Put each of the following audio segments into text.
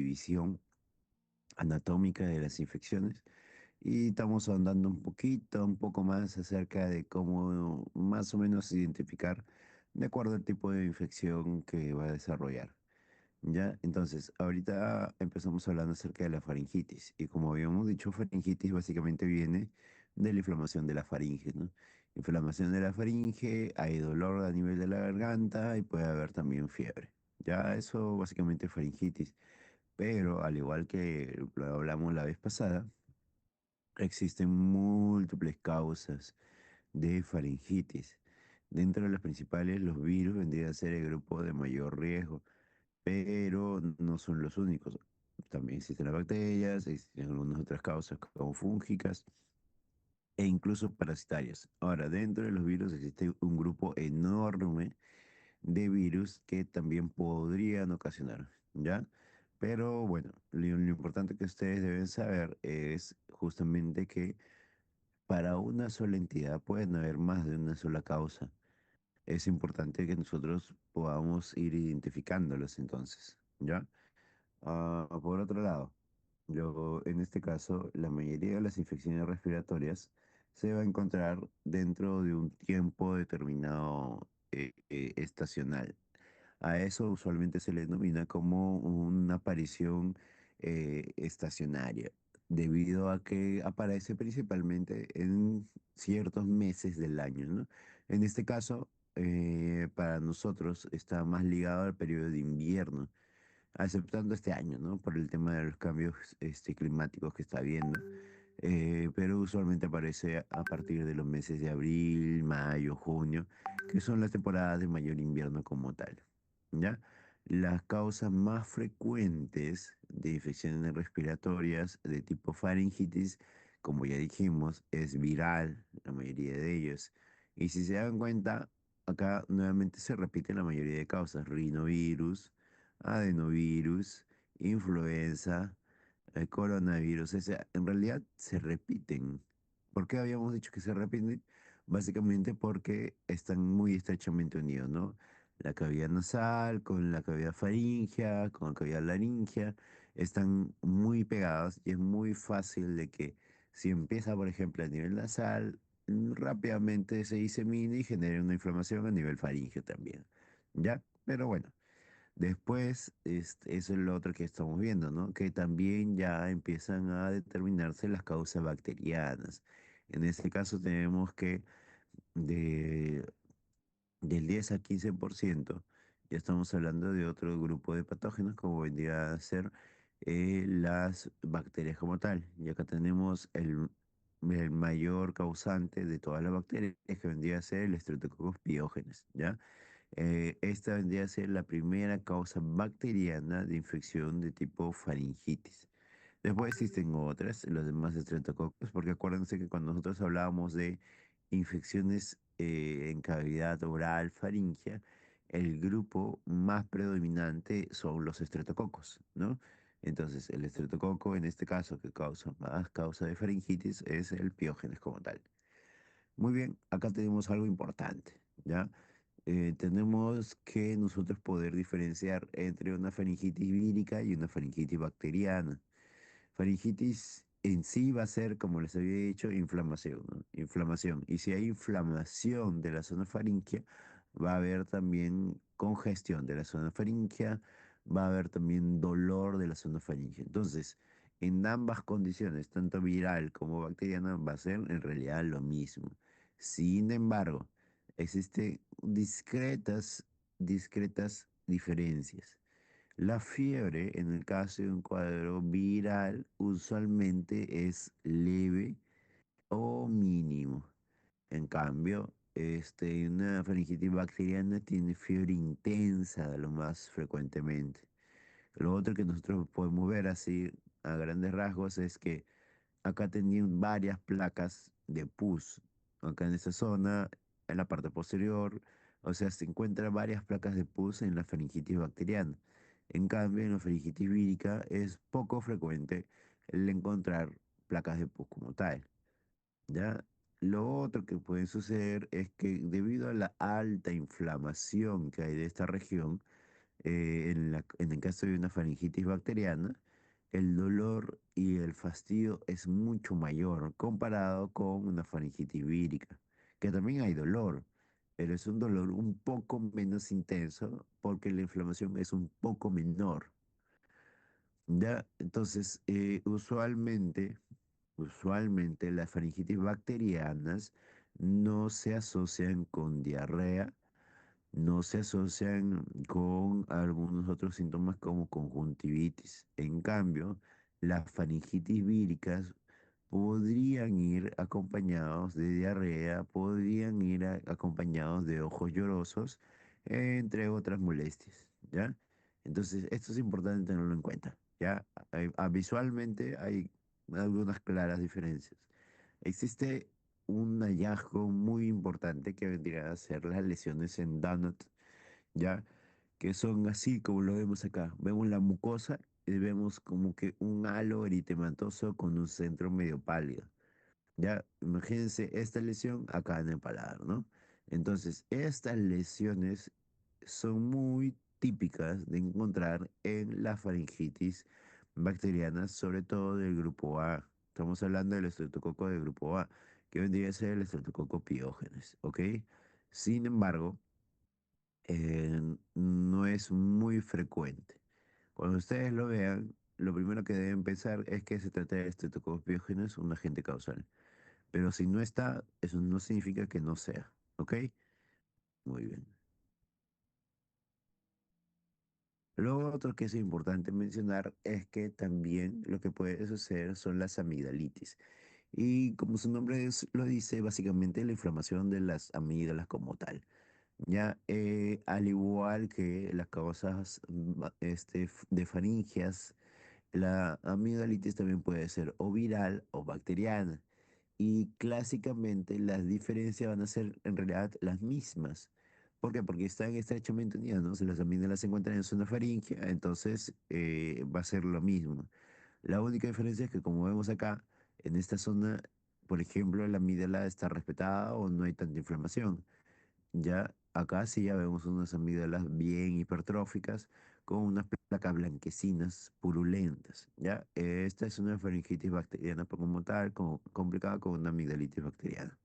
división anatómica de las infecciones y estamos ahondando un poco más acerca de cómo más o menos identificar de acuerdo al tipo de infección que va a desarrollar. Ya, entonces, ahorita empezamos hablando acerca de la faringitis y como habíamos dicho, faringitis básicamente viene de la inflamación de la faringe, ¿no? Inflamación de la faringe, hay dolor a nivel de la garganta y puede haber también fiebre. Ya, eso básicamente es faringitis. Pero al igual que lo hablamos la vez pasada, existen múltiples causas de faringitis. Dentro de las principales, los virus vendrían a ser el grupo de mayor riesgo, pero no son los únicos. También existen las bacterias, existen algunas otras causas como fúngicas e incluso parasitarias. Ahora, dentro de los virus existe un grupo enorme de virus que también podrían ocasionar, ¿ya? Pero bueno, lo importante que ustedes deben saber es justamente que para una sola entidad pueden haber más de una sola causa. Es importante que nosotros podamos ir identificándolos entonces, ¿ya? Por otro lado, en este caso, la mayoría de las infecciones respiratorias se va a encontrar dentro de un tiempo determinado estacional. A eso usualmente se le denomina como una aparición estacionaria, debido a que aparece principalmente en ciertos meses del año, ¿no? En este caso, para nosotros está más ligado al periodo de invierno, aceptando este año, ¿no? Por el tema de los cambios climáticos que está habiendo. Pero usualmente aparece a partir de los meses de abril, mayo, junio, que son las temporadas de mayor invierno como tal, ¿ya? Las causas más frecuentes de infecciones respiratorias de tipo faringitis, como ya dijimos, es viral, la mayoría de ellos. Y si se dan cuenta, acá nuevamente se repite la mayoría de causas: rinovirus, adenovirus, influenza, coronavirus. O sea, en realidad se repiten. ¿Por qué habíamos dicho que se repiten? Básicamente porque están muy estrechamente unidos, ¿no? La cavidad nasal con la cavidad faríngea, con la cavidad laríngea, están muy pegadas y es muy fácil de que si empieza, por ejemplo, a nivel nasal, rápidamente se disemine y genere una inflamación a nivel faríngeo también, ¿ya? Pero bueno. Después, eso es lo otro que estamos viendo, ¿no? Que también ya empiezan a determinarse las causas bacterianas. En este caso tenemos que de, del 10 al 15% ya estamos hablando de otro grupo de patógenos, como vendría a ser las bacterias como tal. Y acá tenemos el mayor causante de todas las bacterias, que vendría a ser el Streptococcus pyogenes, ¿ya? Esta vendría a ser la primera causa bacteriana de infección de tipo faringitis. Después existen otras, los demás estreptococos, porque acuérdense que cuando nosotros hablábamos de infecciones en cavidad oral faríngea, el grupo más predominante son los estreptococos, ¿no? Entonces, el estreptococo, en este caso, que causa más causa de faringitis, es el piógenes como tal. Muy bien, acá tenemos algo importante, ¿ya? Tenemos que nosotros poder diferenciar entre una faringitis vírica y una faringitis bacteriana. Faringitis en sí va a ser, como les había dicho, inflamación, ¿no? Inflamación. Y si hay inflamación de la zona faríngea, va a haber también congestión de la zona faríngea, va a haber también dolor de la zona faríngea. Entonces, en ambas condiciones, tanto viral como bacteriana, va a ser en realidad lo mismo. Sin embargo, existen discretas diferencias. La fiebre, en el caso de un cuadro viral, usualmente es leve o mínimo. En cambio, una faringitis bacteriana tiene fiebre intensa lo más frecuentemente. Lo otro que nosotros podemos ver así a grandes rasgos es que acá tenían varias placas de pus. Acá en esta zona, en la parte posterior, o sea, se encuentran varias placas de pus en la faringitis bacteriana. En cambio, en la faringitis vírica es poco frecuente el encontrar placas de pus como tal, ¿ya? Lo otro que puede suceder es que debido a la alta inflamación que hay de esta región, En el caso de una faringitis bacteriana, el dolor y el fastidio es mucho mayor comparado con una faringitis vírica, que también hay dolor, pero es un dolor un poco menos intenso porque la inflamación es un poco menor. ¿Ya? Entonces, usualmente las faringitis bacterianas no se asocian con diarrea, no se asocian con algunos otros síntomas como conjuntivitis. En cambio, las faringitis víricas podrían ir acompañados de diarrea, podrían ir acompañados de ojos llorosos, entre otras molestias, ¿ya? Entonces, esto es importante tenerlo en cuenta, ¿ya? Visualmente hay algunas claras diferencias. Existe un hallazgo muy importante que vendría a ser las lesiones en Donut, ¿ya? Que son así como lo vemos acá. Vemos la mucosa y vemos como que un halo eritematoso con un centro medio pálido. Ya, imagínense esta lesión acá en el paladar, ¿no? Entonces, estas lesiones son muy típicas de encontrar en la faringitis bacteriana, sobre todo del grupo A. Estamos hablando del estreptococo del grupo A, que vendría a ser el estreptococo piógenes, ¿ok? Sin embargo, no es muy frecuente. Cuando ustedes lo vean, lo primero que deben pensar es que se trata de estreptococcus pyogenes, un agente causal. Pero si no está, eso no significa que no sea. ¿Ok? Muy bien. Lo otro que es importante mencionar es que también lo que puede suceder son las amigdalitis. Y como su nombre lo dice, básicamente la inflamación de las amígdalas como tal. Ya, al igual que las causas de faringias, la amigdalitis también puede ser o viral o bacteriana. Y clásicamente las diferencias van a ser en realidad las mismas. ¿Por qué? Porque están estrechamente unidas, ¿no? Si las amígdalas se encuentran en zona faríngea, entonces va a ser lo mismo. La única diferencia es que como vemos acá, en esta zona, por ejemplo, la amígdala está respetada o no hay tanta inflamación. Ya acá sí ya vemos unas amígdalas bien hipertróficas con unas placas blanquecinas purulentas. Ya, esta es una faringitis bacteriana por como tal, complicada con una amigdalitis bacteriana.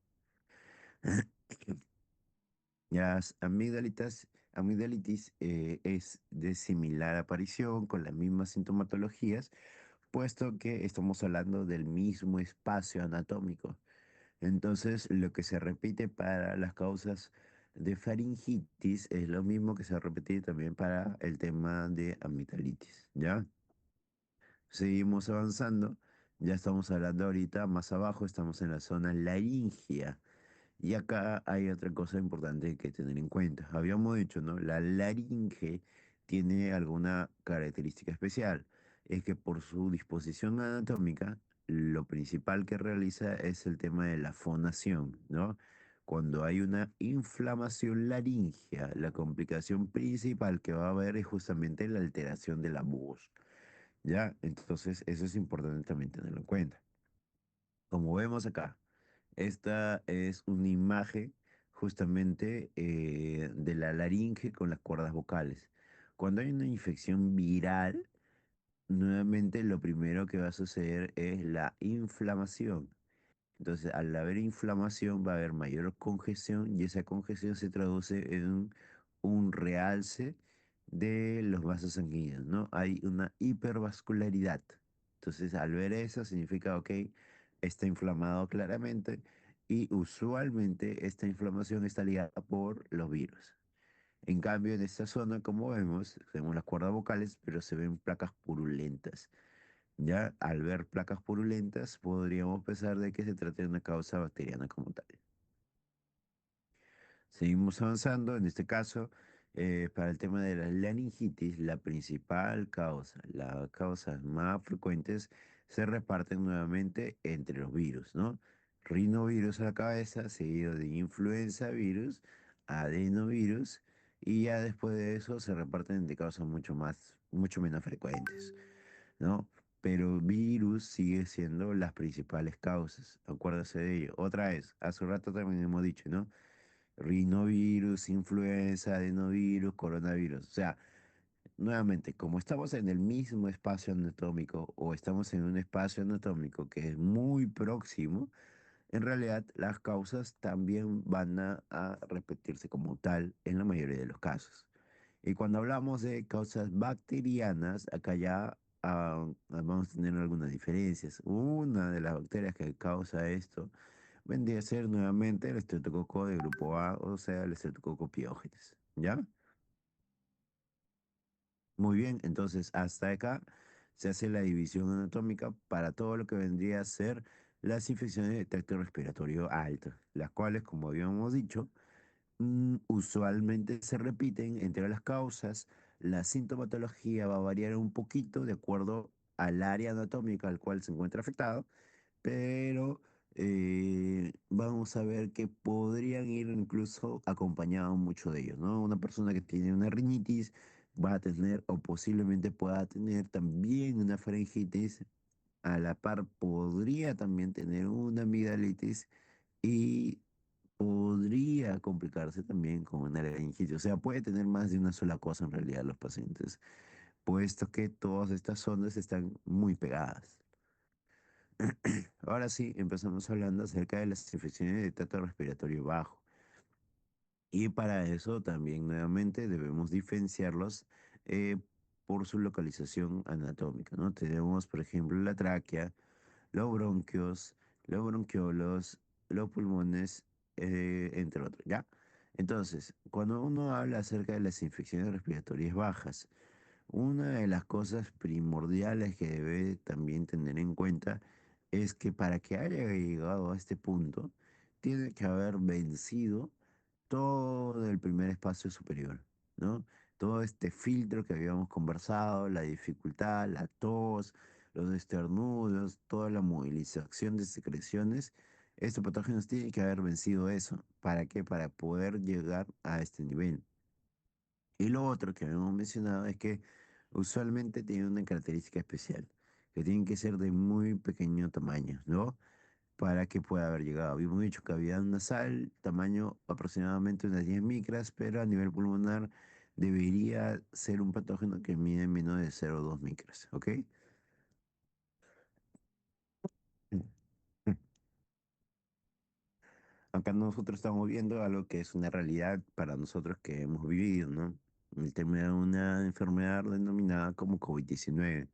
Ya, amigdalitis es de similar aparición con las mismas sintomatologías, puesto que estamos hablando del mismo espacio anatómico. Entonces, lo que se repite para las causas de faringitis es lo mismo que se repite también para el tema de amigdalitis, ¿ya? Seguimos avanzando, ya estamos hablando ahorita, más abajo estamos en la zona laringea. Y acá hay otra cosa importante que tener en cuenta. Habíamos dicho, ¿no? La laringe tiene alguna característica especial. Es que por su disposición anatómica, lo principal que realiza es el tema de la fonación, ¿no? Cuando hay una inflamación laringea, la complicación principal que va a haber es justamente la alteración de la voz, ¿ya? Entonces, eso es importante también tenerlo en cuenta. Como vemos acá, esta es una imagen justamente de la laringe con las cuerdas vocales. Cuando hay una infección viral, nuevamente lo primero que va a suceder es la inflamación. Entonces, al haber inflamación va a haber mayor congestión y esa congestión se traduce en un realce de los vasos sanguíneos, ¿no? Hay una hipervascularidad. Entonces, al ver eso significa, ok, está inflamado claramente y usualmente esta inflamación está ligada por los virus. En cambio, en esta zona, como vemos, tenemos las cuerdas vocales, pero se ven placas purulentas. Ya al ver placas purulentas, podríamos pensar de que se trata de una causa bacteriana como tal. Seguimos avanzando, en este caso, para el tema de la laringitis, la principal causa, las causas más frecuentes se reparten nuevamente entre los virus, ¿no? Rinovirus a la cabeza, seguido de influenza virus, adenovirus, y ya después de eso se reparten de causas mucho menos frecuentes, ¿no? Pero virus sigue siendo las principales causas, acuérdese de ello. Otra vez, hace un rato también hemos dicho, ¿no? Rinovirus, influenza, adenovirus, coronavirus. O sea, nuevamente, como estamos en el mismo espacio anatómico o estamos en un espacio anatómico que es muy próximo, en realidad las causas también van a repetirse como tal en la mayoría de los casos. Y cuando hablamos de causas bacterianas, acá ya vamos a tener algunas diferencias. Una de las bacterias que causa esto vendría a ser nuevamente el estreptococo de grupo A, o sea, el estreptococo piógenes. ¿Ya? Muy bien, entonces hasta acá se hace la división anatómica para todo lo que vendría a ser las infecciones de tracto respiratorio alto, las cuales, como habíamos dicho, usualmente se repiten entre las causas. La sintomatología va a variar un poquito de acuerdo al área anatómica al cual se encuentra afectado, pero vamos a ver que podrían ir incluso acompañados mucho de ellos, ¿no? Una persona que tiene una rinitis va a tener o posiblemente pueda tener también una faringitis, a la par podría también tener una amigdalitis y podría complicarse también con una laringitis. O sea, puede tener más de una sola cosa en realidad los pacientes, puesto que todas estas zonas están muy pegadas. Ahora sí, empezamos hablando acerca de las infecciones de tracto respiratorio bajo. Y para eso también nuevamente debemos diferenciarlos eh, por su localización anatómica, ¿no? Tenemos, por ejemplo, la tráquea, los bronquios, los bronquiolos, los pulmones, entre otros, ¿ya? Entonces, cuando uno habla acerca de las infecciones respiratorias bajas, una de las cosas primordiales que debe también tener en cuenta es que para que haya llegado a este punto, tiene que haber vencido todo el primer espacio superior, ¿no? Todo este filtro que habíamos conversado, la dificultad, la tos, los estornudos, toda la movilización de secreciones, estos patógenos tienen que haber vencido eso. ¿Para qué? Para poder llegar a este nivel. Y lo otro que habíamos mencionado es que usualmente tienen una característica especial, que tienen que ser de muy pequeño tamaño, ¿no? Para que pueda haber llegado. Habíamos dicho cavidad nasal, tamaño aproximadamente unas 10 micras, pero a nivel pulmonar debería ser un patógeno que mide menos de 0,2 micras, ¿ok? Acá nosotros estamos viendo algo que es una realidad para nosotros que hemos vivido, ¿no? El tema de una enfermedad denominada como COVID-19,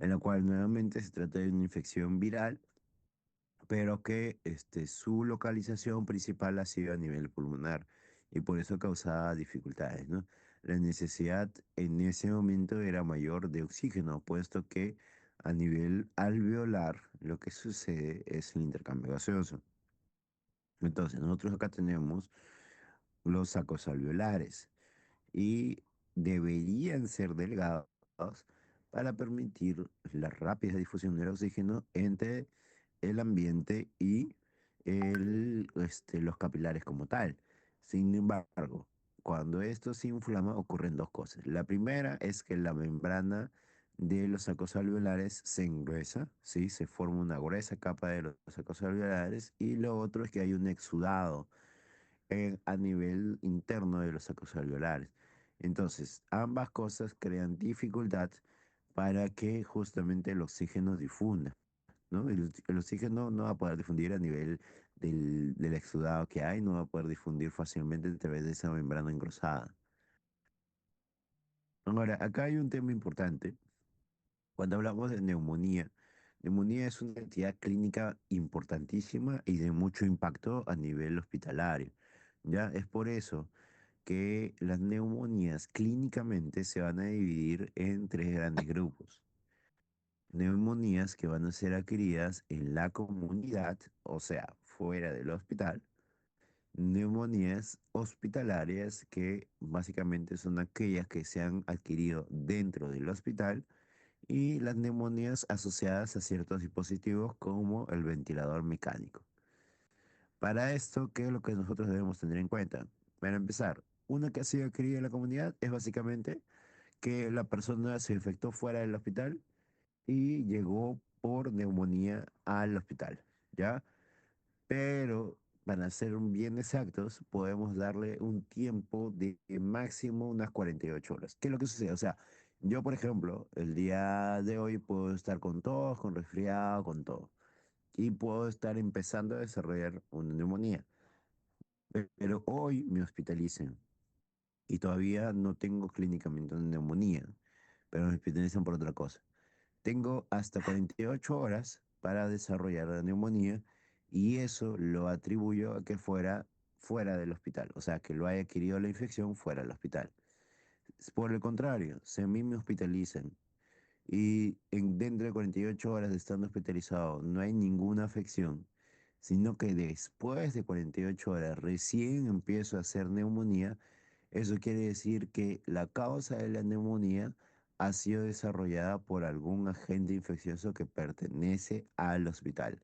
en la cual nuevamente se trata de una infección viral, pero que su localización principal ha sido a nivel pulmonar y por eso causaba dificultades, ¿no? La necesidad en ese momento era mayor de oxígeno, puesto que a nivel alveolar lo que sucede es el intercambio gaseoso. Entonces, nosotros acá tenemos los sacos alveolares y deberían ser delgados para permitir la rápida difusión del oxígeno entre el ambiente y los capilares como tal. Sin embargo, cuando esto se inflama ocurren dos cosas. La primera es que la membrana de los sacos alveolares se engruesa, ¿sí? Se forma una gruesa capa de los sacos alveolares y lo otro es que hay un exudado a nivel interno de los sacos alveolares. Entonces, ambas cosas crean dificultad para que justamente el oxígeno difunda, ¿no? El oxígeno no va a poder difundir a nivel del exudado que hay, no va a poder difundir fácilmente a través de esa membrana engrosada. Ahora, acá hay un tema importante. Cuando hablamos de neumonía, neumonía es una entidad clínica importantísima y de mucho impacto a nivel hospitalario. Ya es por eso que las neumonías clínicamente se van a dividir en tres grandes grupos. Neumonías que van a ser adquiridas en la comunidad, o sea, fuera del hospital. Neumonías hospitalarias que básicamente son aquellas que se han adquirido dentro del hospital y las neumonías asociadas a ciertos dispositivos como el ventilador mecánico. Para esto, ¿qué es lo que nosotros debemos tener en cuenta? Para empezar, una que ha sido adquirida en la comunidad es básicamente que la persona se infectó fuera del hospital y llegó por neumonía al hospital, ¿ya? Pero para ser bien exactos, podemos darle un tiempo de máximo unas 48 horas. ¿Qué es lo que sucede? O sea, yo, por ejemplo, el día de hoy puedo estar con tos, con resfriado, con todo. Y puedo estar empezando a desarrollar una neumonía. Pero hoy me hospitalicen y todavía no tengo clínicamente una neumonía, pero me hospitalizan por otra cosa. Tengo hasta 48 horas para desarrollar la neumonía y eso lo atribuyo a que fuera del hospital, o sea, que lo haya adquirido la infección fuera del hospital. Por el contrario, si a mí me hospitalizan y dentro de 48 horas de estando hospitalizado no hay ninguna afección, sino que después de 48 horas recién empiezo a hacer neumonía, eso quiere decir que la causa de la neumonía ha sido desarrollada por algún agente infeccioso que pertenece al hospital.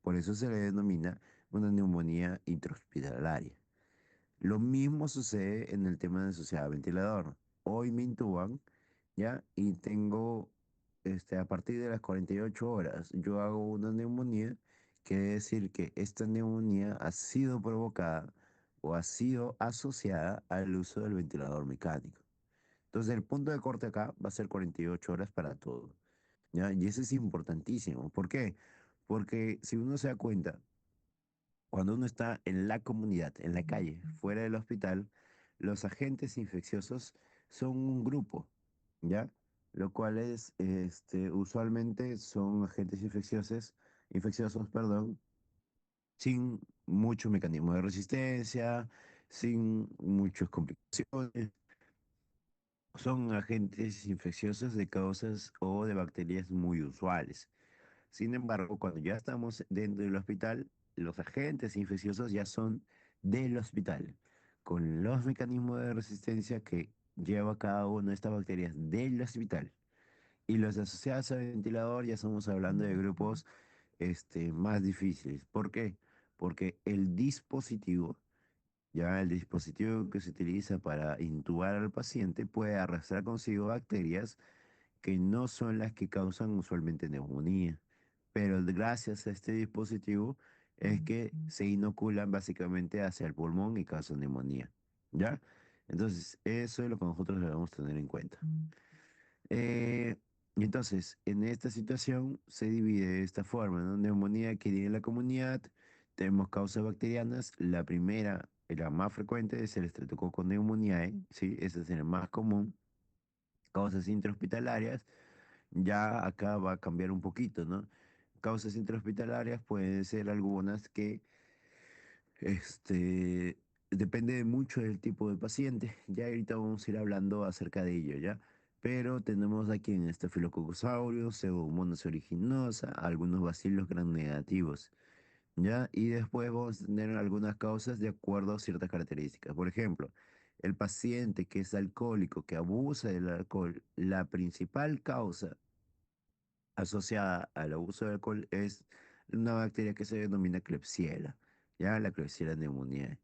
Por eso se le denomina una neumonía intrahospitalaria. Lo mismo sucede en el tema de sociedad ventilador. Hoy me intuban, ¿ya? Y tengo, a partir de las 48 horas, yo hago una neumonía, quiere decir que esta neumonía ha sido provocada o ha sido asociada al uso del ventilador mecánico. Entonces, el punto de corte acá va a ser 48 horas para todo, ¿ya? Y eso es importantísimo. ¿Por qué? Porque si uno se da cuenta, cuando uno está en la comunidad, en la calle, fuera del hospital, los agentes infecciosos son un grupo, ¿ya? Lo cual es, usualmente son agentes infecciosos, perdón, sin mucho mecanismo de resistencia, sin muchas complicaciones. Son agentes infecciosos de causas o de bacterias muy usuales. Sin embargo, cuando ya estamos dentro del hospital, los agentes infecciosos ya son del hospital, con los mecanismos de resistencia que lleva cada una de estas bacterias del hospital. Y los asociados al ventilador ya estamos hablando de grupos más difíciles. ¿Por qué? Porque el dispositivo que se utiliza para intubar al paciente puede arrastrar consigo bacterias que no son las que causan usualmente neumonía. Pero gracias a este dispositivo es que se inoculan básicamente hacia el pulmón y causan neumonía. ¿Ya? Entonces, eso es lo que nosotros debemos tener en cuenta. Y entonces, en esta situación se divide de esta forma, ¿no? Neumonía que tiene la comunidad, tenemos causas bacterianas. La primera, la más frecuente, es el Streptococcus pneumoniae, ¿sí? Ese es el más común. Causas intrahospitalarias, ya acá va a cambiar un poquito, ¿no? Causas intrahospitalarias pueden ser algunas que, este, depende mucho del tipo de paciente. Ya ahorita vamos a ir hablando acerca de ello, ¿ya? Pero tenemos aquí en Staphylococcus aureus, Pseudomonas aeruginosa, algunos bacilos gram negativos, ¿ya? Y después vamos a tener algunas causas de acuerdo a ciertas características. Por ejemplo, el paciente que es alcohólico, que abusa del alcohol, la principal causa asociada al abuso de alcohol es una bacteria que se denomina Klebsiella, ya la Klebsiella pneumoniae.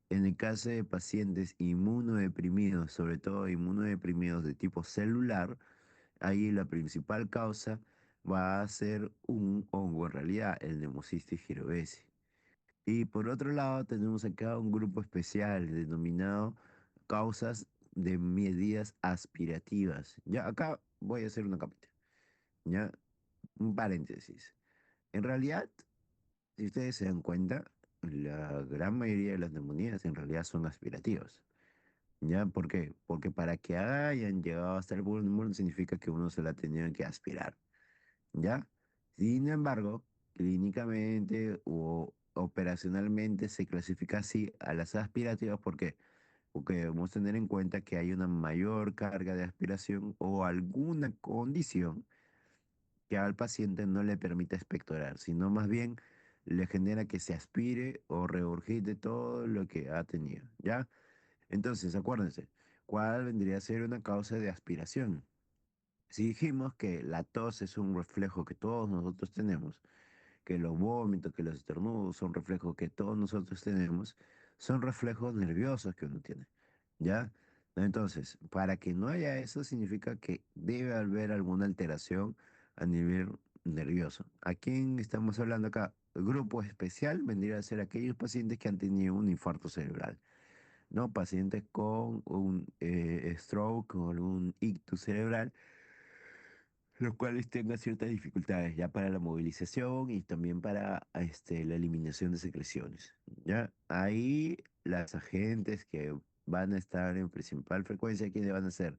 En el caso de pacientes inmunodeprimidos, sobre todo inmunodeprimidos de tipo celular, ahí la principal causa va a ser un hongo, en realidad, el Pneumocystis jirovecii. Y por otro lado, tenemos acá un grupo especial denominado causas de medidas aspirativas. Ya acá voy a hacer una capita. Ya, un paréntesis. En realidad, si ustedes se dan cuenta, la gran mayoría de las neumonías en realidad son aspirativas. ¿Ya? ¿Por qué? Porque para que hayan llegado hasta el pulmón significa que uno se la tenía que aspirar. ¿Ya? Sin embargo, clínicamente o operacionalmente se clasifica así a las aspirativas. ¿Por qué? Porque debemos tener en cuenta que hay una mayor carga de aspiración o alguna condición que al paciente no le permite expectorar, sino más bien le genera que se aspire o regurgite todo lo que ha tenido, ¿ya? Entonces, acuérdense, ¿cuál vendría a ser una causa de aspiración? Si dijimos que la tos es un reflejo que todos nosotros tenemos, que los vómitos, que los estornudos son reflejos que todos nosotros tenemos, son reflejos nerviosos que uno tiene, ¿ya? Entonces, para que no haya eso, significa que debe haber alguna alteración a nivel nervioso. ¿A quién estamos hablando acá? Grupo especial vendría a ser aquellos pacientes que han tenido un infarto cerebral, ¿no? Pacientes con un stroke o un ictus cerebral, los cuales tengan ciertas dificultades ya para la movilización y también para la eliminación de secreciones. ¿Ya? Ahí las agentes que van a estar en principal frecuencia, ¿quiénes van a ser?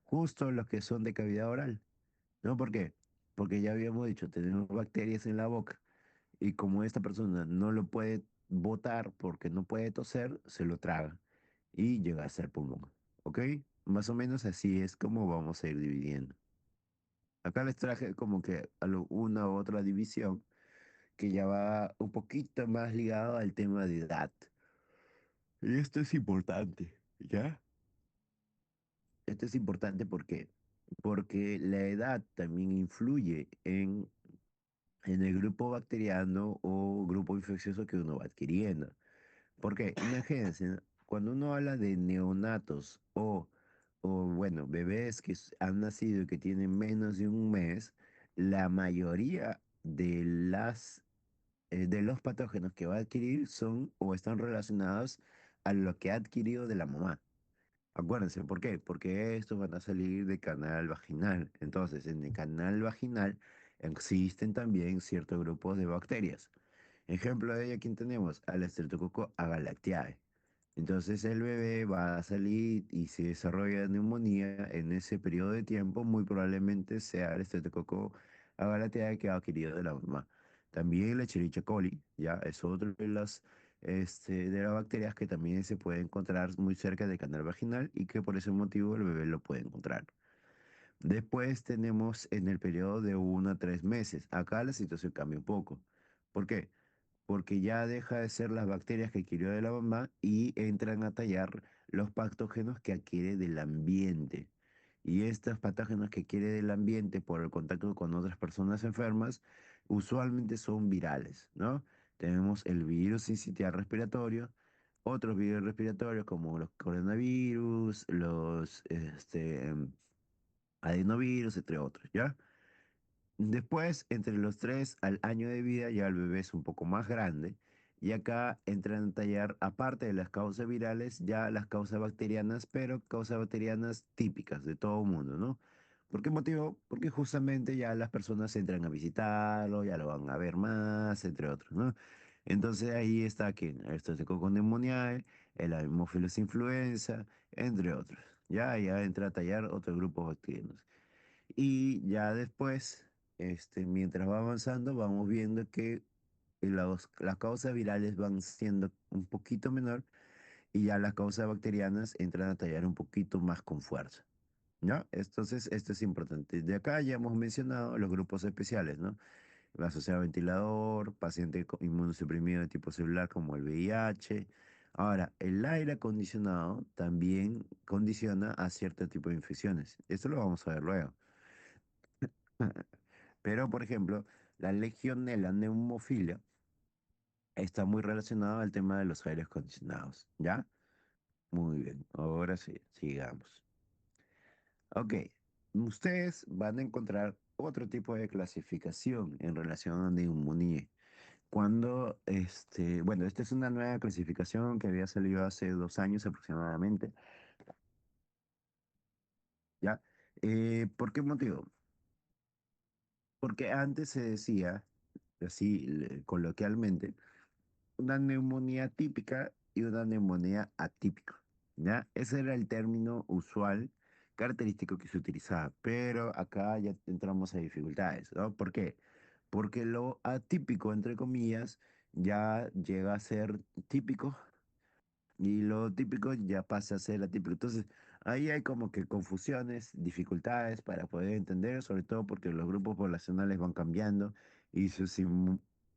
Justo los que son de cavidad oral. ¿No? ¿Por qué? Porque ya habíamos dicho, tenemos bacterias en la boca y como esta persona no lo puede botar porque no puede toser, se lo traga y llega a ser pulmón. ¿Ok? Más o menos así es como vamos a ir dividiendo. Acá les traje como que una u otra división que ya va un poquito más ligado al tema de edad. Y esto es importante, ¿ya? Esto es importante porque la edad también influye en el grupo bacteriano o grupo infeccioso que uno va adquiriendo. Porque imagínense, ¿no? Cuando uno habla de neonatos o bueno, bebés que han nacido y que tienen menos de un mes, la mayoría de los patógenos que va a adquirir son o están relacionados a lo que ha adquirido de la mamá. Acuérdense, ¿por qué? Porque estos van a salir de canal vaginal. Entonces, en el canal vaginal existen también ciertos grupos de bacterias. Ejemplo de ella, ¿quién tenemos? Al Streptococcus agalactiae. Entonces el bebé va a salir y si desarrolla neumonía en ese periodo de tiempo, muy probablemente sea el Streptococcus agalactiae que ha adquirido de la mamá. También la Escherichia coli, ya es otro de las bacterias que también se puede encontrar muy cerca del canal vaginal y que por ese motivo el bebé lo puede encontrar. Después tenemos en el periodo de 1 a 3 meses. Acá la situación cambia un poco. ¿Por qué? Porque ya deja de ser las bacterias que adquirió de la mamá y entran a tallar los patógenos que adquiere del ambiente. Y estos patógenos que adquiere del ambiente por el contacto con otras personas enfermas, usualmente son virales, ¿no? Tenemos el virus sincitial respiratorio, otros virus respiratorios como los coronavirus, los adenovirus, entre otros, ¿ya? Después, entre los 3 al año de vida, ya el bebé es un poco más grande. Y acá entran a tallar, aparte de las causas virales, ya las causas bacterianas, pero causas bacterianas típicas de todo el mundo, ¿no? ¿Por qué motivo? Porque justamente ya las personas entran a visitarlo, ya lo van a ver más, entre otros, ¿no? Entonces ahí está que el Streptococcus pneumoniae, el Haemophilus influenza, entre otros. Ya entra a tallar otro grupo bacteriano. Y ya después, mientras va avanzando, vamos viendo que las causas virales van siendo un poquito menor y ya las causas bacterianas entran a tallar un poquito más con fuerza. ¿Ya? Entonces, esto es importante. De acá ya hemos mencionado los grupos especiales, ¿no? La asociado a ventilador, paciente inmunosuprimido de tipo celular como el VIH. Ahora, el aire acondicionado también condiciona a cierto tipo de infecciones. Esto lo vamos a ver luego. Pero, por ejemplo, la legionela neumofilia está muy relacionada al tema de los aires acondicionados, ¿ya? Muy bien, ahora sí, sigamos. Ok, ustedes van a encontrar otro tipo de clasificación en relación a neumonía. Bueno, esta es una nueva clasificación que había salido hace 2 años aproximadamente, ¿ya? ¿Por qué motivo? Porque antes se decía, así coloquialmente, una neumonía típica y una neumonía atípica, ¿ya? Ese era el término usual, característico que se utilizaba, pero acá ya entramos a dificultades, ¿no? ¿Por qué? Porque lo atípico, entre comillas, ya llega a ser típico y lo típico ya pasa a ser atípico. Entonces, ahí hay como que confusiones, dificultades para poder entender, sobre todo porque los grupos poblacionales van cambiando y sus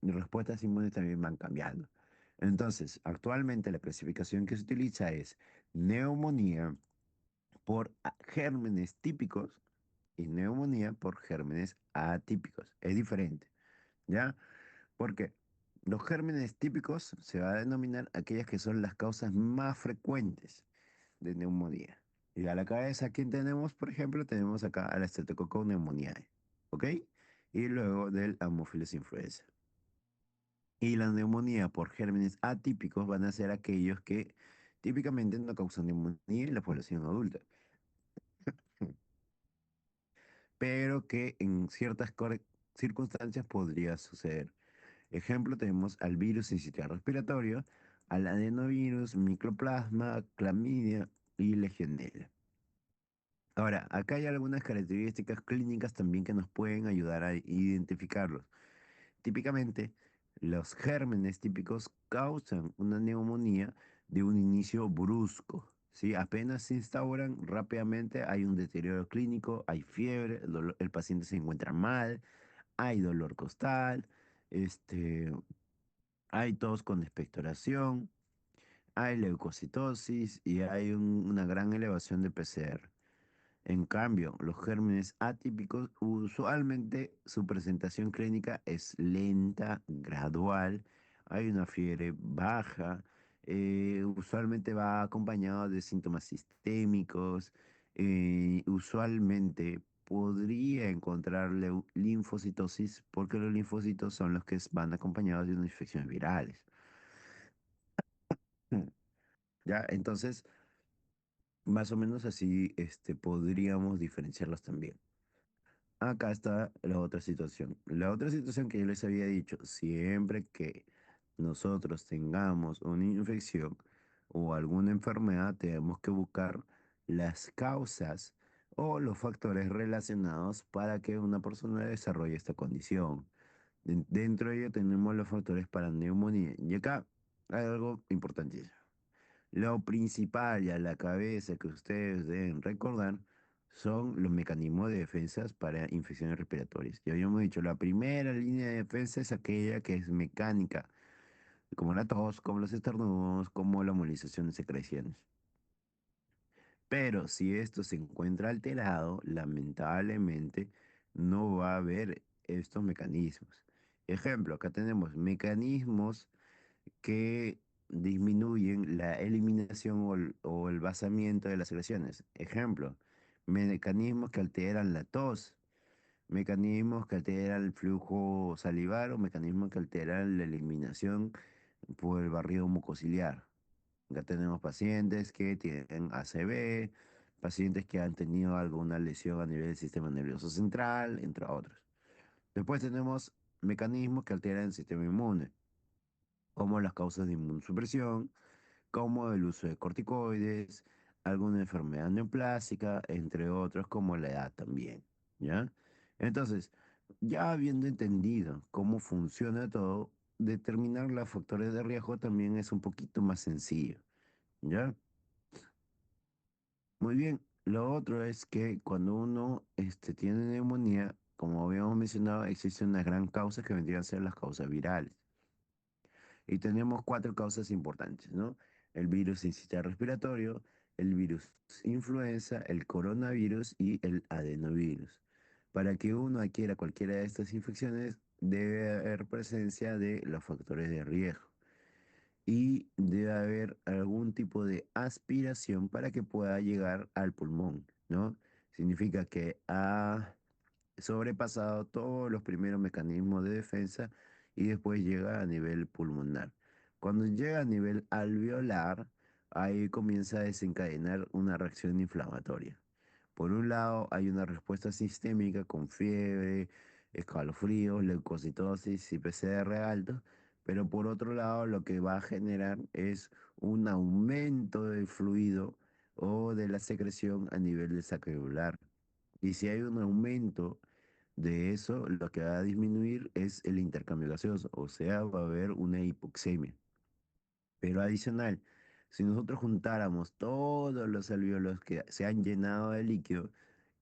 respuestas inmunes también van cambiando. Entonces, actualmente la clasificación que se utiliza es neumonía por gérmenes típicos y neumonía por gérmenes atípicos. Es diferente, ¿ya? Porque los gérmenes típicos se va a denominar aquellas que son las causas más frecuentes de neumonía. Y a la cabeza, ¿quién tenemos? Por ejemplo, tenemos acá a la Streptococcus pneumoniae, ¿ok? y luego del Haemophilus influenza. Y la neumonía por gérmenes atípicos van a ser aquellos que típicamente no causan neumonía en la población adulta, pero que en ciertas circunstancias podría suceder. Ejemplo, tenemos al virus sincitial respiratorio, al adenovirus, microplasma, clamidia y legionela. Ahora, acá hay algunas características clínicas también que nos pueden ayudar a identificarlos. Típicamente, los gérmenes típicos causan una neumonía de un inicio brusco, ¿sí? Apenas se instauran, rápidamente hay un deterioro clínico, hay fiebre, el paciente se encuentra mal, hay dolor costal, este, hay tos con expectoración, hay leucocitosis y hay una gran elevación de PCR. En cambio, los gérmenes atípicos, usualmente su presentación clínica es lenta, gradual, hay una fiebre baja, usualmente va acompañado de síntomas sistémicos, usualmente podría encontrar linfocitosis porque los linfocitos son los que van acompañados de unas infecciones virales. Mm. Ya, entonces, más o menos así, podríamos diferenciarlos también. Acá está la otra situación. La otra situación que yo les había dicho, siempre que nosotros tengamos una infección o alguna enfermedad, tenemos que buscar las causas o los factores relacionados para que una persona desarrolle esta condición. Dentro de ello tenemos los factores para neumonía. Y acá hay algo importantísimo. Lo principal y a la cabeza que ustedes deben recordar son los mecanismos de defensas para infecciones respiratorias. Ya habíamos dicho, la primera línea de defensa es aquella que es mecánica, como la tos, como los estornudos, como la movilización de secreciones. Pero si esto se encuentra alterado, lamentablemente no va a haber estos mecanismos. Ejemplo, acá tenemos mecanismos que disminuyen la eliminación o el basamiento de las secreciones. Ejemplo, mecanismos que alteran la tos, mecanismos que alteran el flujo salivar o mecanismos que alteran la eliminación por el barrido mucociliar. Ya tenemos pacientes que tienen ACV, pacientes que han tenido alguna lesión a nivel del sistema nervioso central, entre otros. Después tenemos mecanismos que alteran el sistema inmune, como las causas de inmunosupresión, como el uso de corticoides, alguna enfermedad neoplásica, entre otros, como la edad también, ¿ya? Entonces, ya habiendo entendido cómo funciona todo, determinar los factores de riesgo también es un poquito más sencillo, ¿ya? Muy bien, lo otro es que cuando uno tiene neumonía, como habíamos mencionado, existe una gran causa que vendrían a ser las causas virales. Y tenemos cuatro causas importantes, ¿no? El virus sincitial respiratorio, el virus influenza, el coronavirus y el adenovirus. Para que uno adquiera cualquiera de estas infecciones, debe haber presencia de los factores de riesgo y debe haber algún tipo de aspiración para que pueda llegar al pulmón, ¿no? Significa que sobrepasado todos los primeros mecanismos de defensa y después llega a nivel pulmonar. Cuando llega a nivel alveolar, ahí comienza a desencadenar una reacción inflamatoria. Por un lado, hay una respuesta sistémica con fiebre, escalofríos, leucocitosis y PCR alto, pero por otro lado, lo que va a generar es un aumento del fluido o de la secreción a nivel de sacroiliar. Y si hay un aumento de eso, lo que va a disminuir es el intercambio gaseoso, o sea, va a haber una hipoxemia. Pero adicional, si nosotros juntáramos todos los alvéolos que se han llenado de líquido,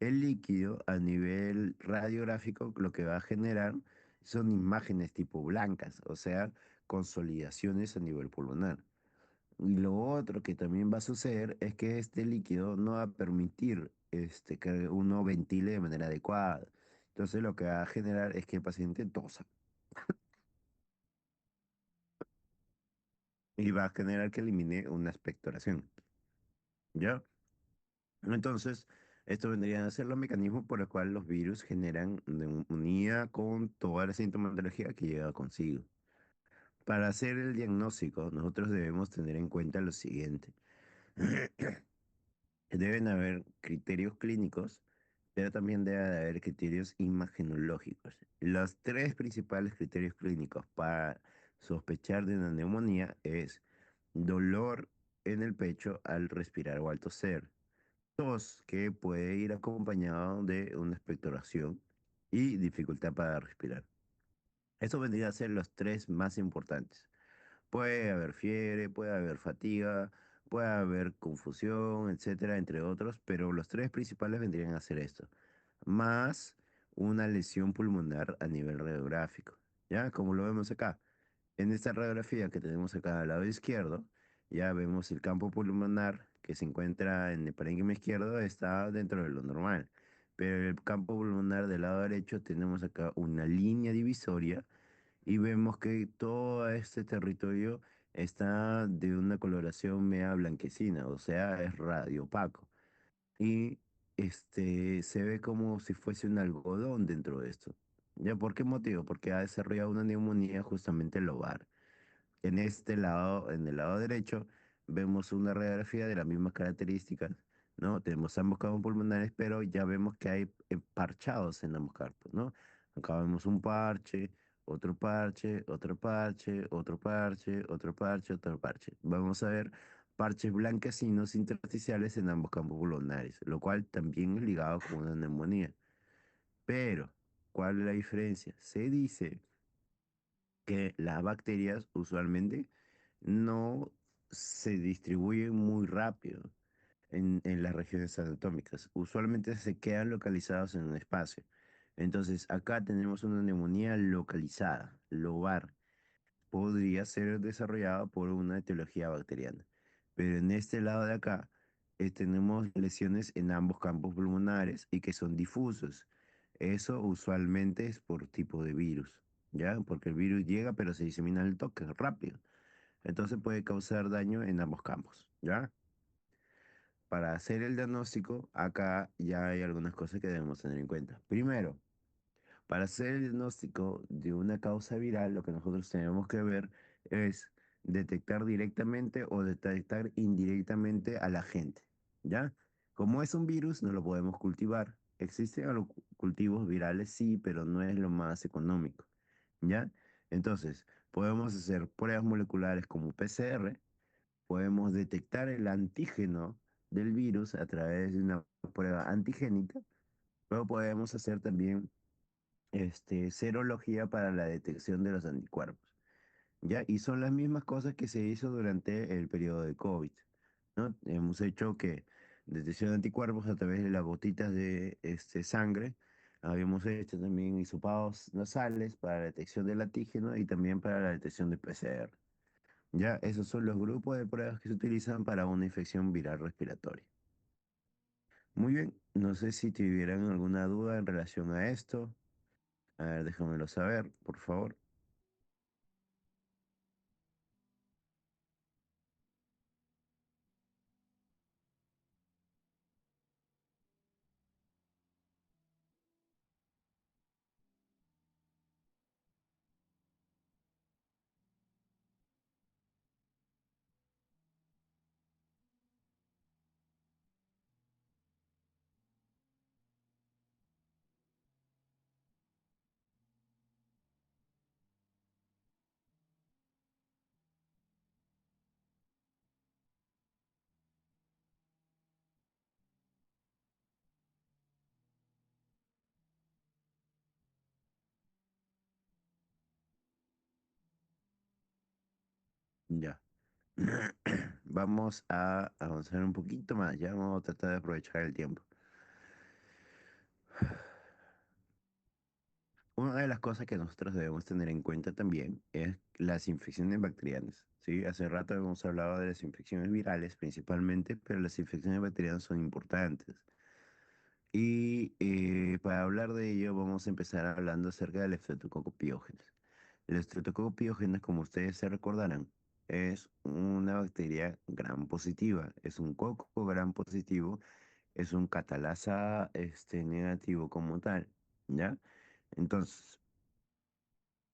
el líquido a nivel radiográfico lo que va a generar son imágenes tipo blancas, o sea, consolidaciones a nivel pulmonar. Y lo otro que también va a suceder es que este líquido no va a permitir que uno ventile de manera adecuada. Entonces lo que va a generar es que el paciente tosa y va a generar que elimine una expectoración. ¿Ya? Entonces, Esto vendría a ser los mecanismos por los cuales los virus generan neumonía con toda la sintomatología que lleva consigo. Para hacer el diagnóstico, nosotros debemos tener en cuenta lo siguiente. Deben haber criterios clínicos, pero también debe de haber criterios imagenológicos. Los tres principales criterios clínicos para sospechar de una neumonía es dolor en el pecho al respirar o al toser, tos que puede ir acompañado de una expectoración y dificultad para respirar. Eso vendría a ser los tres más importantes. Puede haber fiebre, puede haber fatiga, puede haber confusión, etcétera, entre otros, pero los tres principales vendrían a ser esto, más una lesión pulmonar a nivel radiográfico, ¿ya? Como lo vemos acá. En esta radiografía que tenemos acá al lado izquierdo, ya vemos el campo pulmonar que se encuentra en el parénquima izquierdo, está dentro de lo normal, pero el campo pulmonar del lado derecho tenemos acá una línea divisoria y vemos que todo este territorio está de una coloración media blanquecina, o sea, es radio opaco. Y se ve como si fuese un algodón dentro de esto. ¿Ya por qué motivo? Porque ha desarrollado una neumonía justamente lobar. En este lado, en el lado derecho, vemos una radiografía de las mismas características, ¿no? Tenemos ambos campos pulmonares, pero ya vemos que hay parchados en ambos campos, ¿no? Acá vemos un parche, otro parche, otro parche, otro parche, otro parche, otro parche. Vamos a ver parches blanquecinos intersticiales en ambos campos pulmonares, lo cual también es ligado con una neumonía. Pero, ¿cuál es la diferencia? Se dice que las bacterias usualmente no se distribuyen muy rápido en las regiones anatómicas. Usualmente se quedan localizados en un espacio. Entonces, acá tenemos una neumonía localizada, lobar. Podría ser desarrollada por una etiología bacteriana. Pero en este lado de acá, tenemos lesiones en ambos campos pulmonares y que son difusos. Eso usualmente es por tipo de virus, ¿ya? Porque el virus llega, pero se disemina al toque, rápido. Entonces puede causar daño en ambos campos, ¿ya? Para hacer el diagnóstico, acá ya hay algunas cosas que debemos tener en cuenta. Primero, para hacer el diagnóstico de una causa viral, lo que nosotros tenemos que ver es detectar directamente o detectar indirectamente al agente, ¿ya? Como es un virus, no lo podemos cultivar. Existen cultivos virales, sí, pero no es lo más económico, ¿ya? Entonces, podemos hacer pruebas moleculares como PCR, podemos detectar el antígeno del virus a través de una prueba antigénica, luego podemos hacer también serología para la detección de los anticuerpos, ¿ya? Y son las mismas cosas que se hizo durante el periodo de COVID, ¿no? Hemos hecho que detección de anticuerpos a través de las gotitas de sangre, habíamos hecho también hisopados nasales para la detección del antígeno y también para la detección de PCR, ¿ya? Esos son los grupos de pruebas que se utilizan para una infección viral respiratoria. Muy bien, no sé si tuvieran alguna duda en relación a esto. A ver, déjamelo saber, por favor. Ya. Vamos a avanzar un poquito más, ya vamos a tratar de aprovechar el tiempo. Una de las cosas que nosotros debemos tener en cuenta también es las infecciones bacterianas, ¿sí? Hace rato hemos hablado de las infecciones virales principalmente, pero las infecciones bacterianas son importantes. Y para hablar de ello vamos a empezar hablando acerca del Streptococcus pyogenes. El Streptococcus pyogenes, como ustedes se recordarán, es una bacteria gram positiva, es un coco gram positivo es un catalasa negativo como tal, ¿ya? Entonces,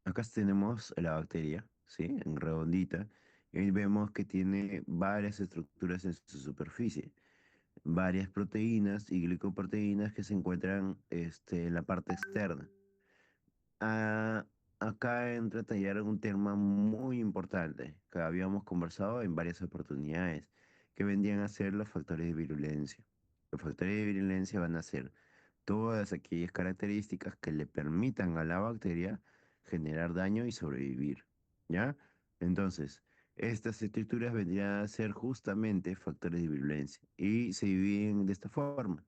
acá tenemos la bacteria, ¿sí? En redondita, y ahí vemos que tiene varias estructuras en su superficie, varias proteínas y glicoproteínas que se encuentran en la parte externa. Ah, acá entra a tallar un tema muy importante que habíamos conversado en varias oportunidades, que vendrían a ser los factores de virulencia. Los factores de virulencia van a ser todas aquellas características que le permitan a la bacteria generar daño y sobrevivir, ¿ya? Entonces, estas estructuras vendrían a ser justamente factores de virulencia y se dividen de esta forma.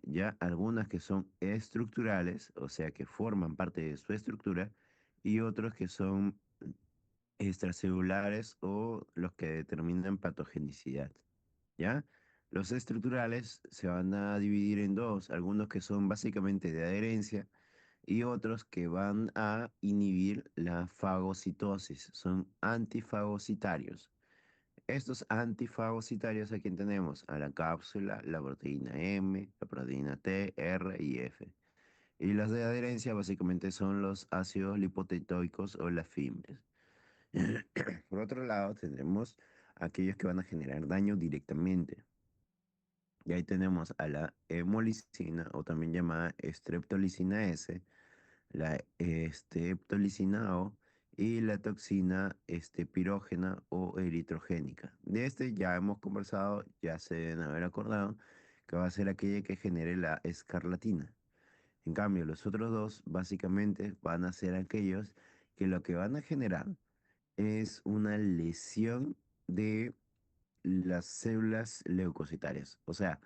Ya algunas que son estructurales, o sea que forman parte de su estructura, y otros que son extracelulares o los que determinan patogenicidad. ¿Ya? Los estructurales se van a dividir en dos, algunos que son básicamente de adherencia y otros que van a inhibir la fagocitosis, son antifagocitarios. Estos antifagocitarios, ¿a quién tenemos? A la cápsula, la proteína M, la proteína T, R y F. Y las de adherencia básicamente son los ácidos lipotetoicos o las fibras. Por otro lado, tenemos aquellos que van a generar daño directamente. Y ahí tenemos a la hemolicina o también llamada streptolicina S, la heptolicina O y la toxina pirógena o eritrogénica. De este ya hemos conversado, ya se deben haber acordado, que va a ser aquella que genere la escarlatina. En cambio, los otros dos básicamente van a ser aquellos que lo que van a generar es una lesión de las células leucocitarias. O sea,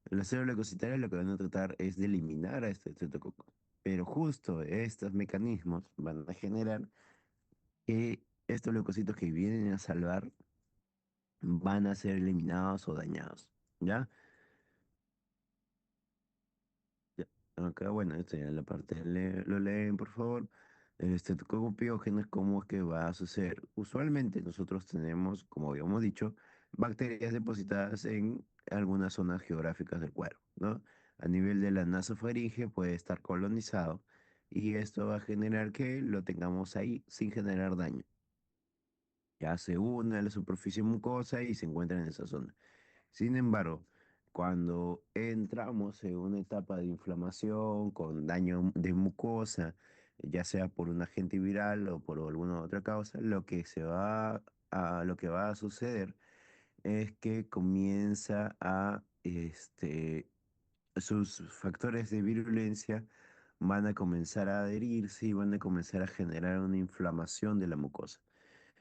las células leucocitarias lo que van a tratar es de eliminar a este estreptococo. Pero justo estos mecanismos van a generar que estos leucocitos que vienen a salvar van a ser eliminados o dañados. ¿Ya? Ya. Acá, bueno, esta ya es la parte, lo leen, por favor. El estreptococo piógeno es cómo es que va a suceder. Usualmente nosotros tenemos, como habíamos dicho, bacterias depositadas en algunas zonas geográficas del cuerpo, ¿no? A nivel de la nasofaringe puede estar colonizado y esto va a generar que lo tengamos ahí sin generar daño. Ya se une a la superficie mucosa y se encuentra en esa zona. Sin embargo, cuando entramos en una etapa de inflamación con daño de mucosa, ya sea por un agente viral o por alguna otra causa, lo que va a suceder es que comienza a sus factores de virulencia van a comenzar a adherirse y van a comenzar a generar una inflamación de la mucosa.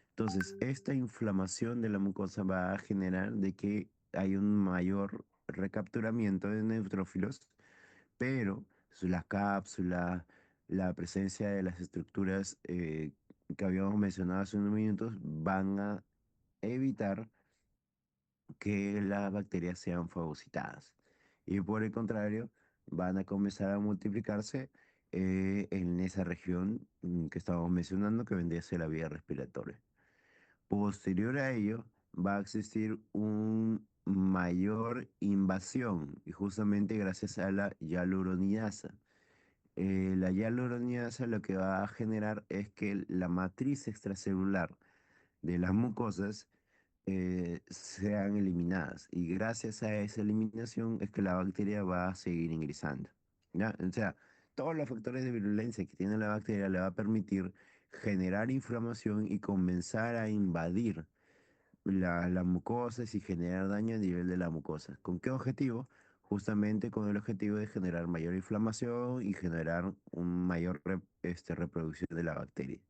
Entonces, esta inflamación de la mucosa va a generar de que hay un mayor recapturamiento de neutrófilos, pero la cápsula, la presencia de las estructuras que habíamos mencionado hace unos minutos van a evitar que las bacterias sean fagocitadas. Y por el contrario, van a comenzar a multiplicarse en esa región que estábamos mencionando, que vendría a ser la vía respiratoria. Posterior a ello, va a existir un mayor invasión y justamente gracias a la hialuronidasa. La hialuronidasa lo que va a generar es que la matriz extracelular de las mucosas sean eliminadas y gracias a esa eliminación es que la bacteria va a seguir ingresando. ¿Ya? O sea, todos los factores de virulencia que tiene la bacteria le va a permitir generar inflamación y comenzar a invadir las mucosas y generar daño a nivel de la mucosa. ¿Con qué objetivo? Justamente con el objetivo de generar mayor inflamación y generar un mayor reproducción de la bacteria.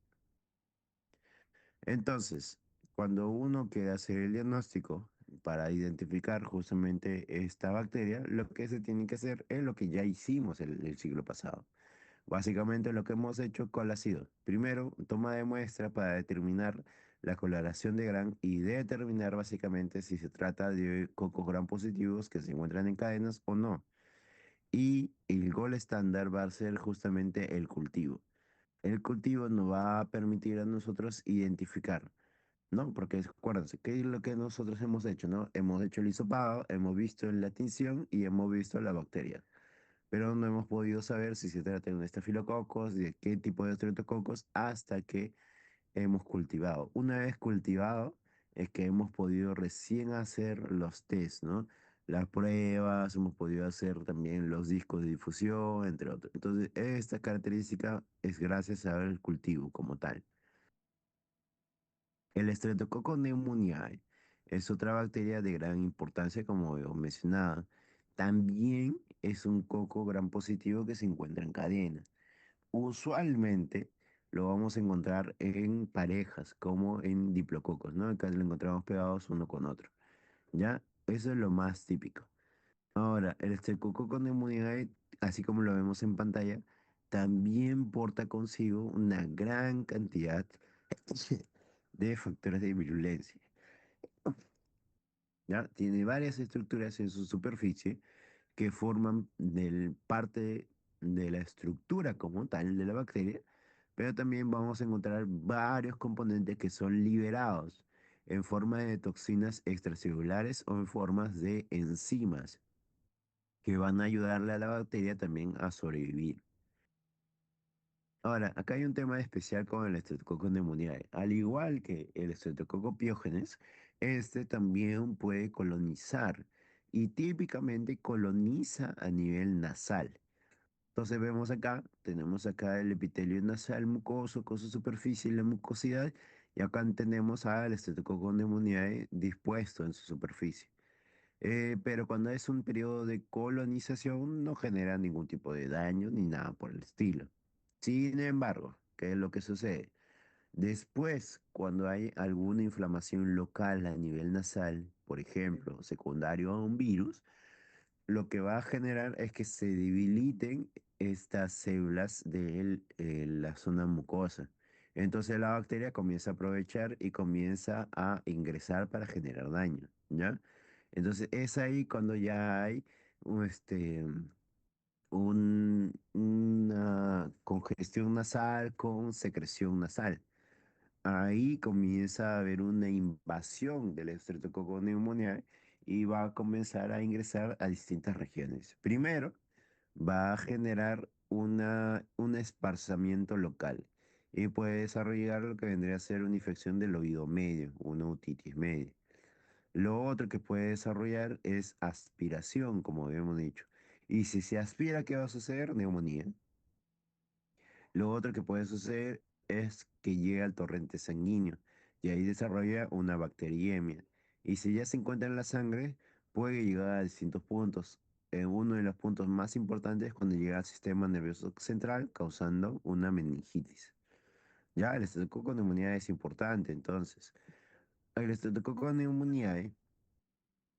Entonces, cuando uno quiere hacer el diagnóstico para identificar justamente esta bacteria, lo que se tiene que hacer es lo que ya hicimos el siglo pasado. Básicamente lo que hemos hecho, ¿cuál ha sido? Primero, toma de muestra para determinar la coloración de Gram y determinar básicamente si se trata de cocos Gram positivos que se encuentran en cadenas o no. Y el gol estándar va a ser justamente el cultivo. El cultivo nos va a permitir a nosotros identificar. ¿no? Porque acuérdense, ¿qué es lo que nosotros hemos hecho, no? Hemos hecho el hisopado, hemos visto la tinción y hemos visto la bacteria, pero no hemos podido saber si se trata de un estafilococos, de qué tipo de estreptococos, hasta que hemos cultivado. Una vez cultivado, es que hemos podido recién hacer los test, ¿no? Las pruebas, hemos podido hacer también los discos de difusión, entre otros. Entonces, esta característica es gracias al cultivo como tal. El Streptococcus pneumoniae es otra bacteria de gran importancia, como hemos mencionado. También es un coco gran positivo que se encuentra en cadena. Usualmente lo vamos a encontrar en parejas, como en diplococos, ¿no? Acá lo encontramos pegados uno con otro, ¿ya? Eso es lo más típico. Ahora, el Streptococcus pneumoniae, así como lo vemos en pantalla, también porta consigo una gran cantidad de factores de virulencia, ¿ya? Tiene varias estructuras en su superficie que forman parte de la estructura como tal de la bacteria, pero también vamos a encontrar varios componentes que son liberados en forma de toxinas extracelulares o en formas de enzimas que van a ayudarle a la bacteria también a sobrevivir. Ahora, acá hay un tema especial con el Streptococcus pneumoniae. Al igual que el Streptococcus piógenes, este también puede colonizar y típicamente coloniza a nivel nasal. Entonces vemos acá, tenemos acá el epitelio nasal mucoso con su superficie y la mucosidad, y acá tenemos al Streptococcus pneumoniae dispuesto en su superficie. Pero cuando es un periodo de colonización no genera ningún tipo de daño ni nada por el estilo. Sin embargo, ¿qué es lo que sucede? Después, cuando hay alguna inflamación local a nivel nasal, por ejemplo, secundario a un virus, lo que va a generar es que se debiliten estas células de la zona mucosa. Entonces la bacteria comienza a aprovechar y comienza a ingresar para generar daño, ¿ya? Entonces es ahí cuando ya hay un, una congestión nasal con secreción nasal. Ahí comienza a haber una invasión del Streptococcus pneumoniae y va a comenzar a ingresar a distintas regiones. Primero, va a generar un esparzamiento local y puede desarrollar lo que vendría a ser una infección del oído medio, una otitis media. Lo otro que puede desarrollar es aspiración, como habíamos dicho. Y si se aspira, ¿qué va a suceder? Neumonía. Lo otro que puede suceder es que llega al torrente sanguíneo y ahí desarrolla una bacteriemia. Y si ya se encuentra en la sangre, puede llegar a distintos puntos. Uno de los puntos más importantes es cuando llega al sistema nervioso central, causando una meningitis. Ya, el estreptococo neumonía es importante, entonces. El estreptococo neumonía,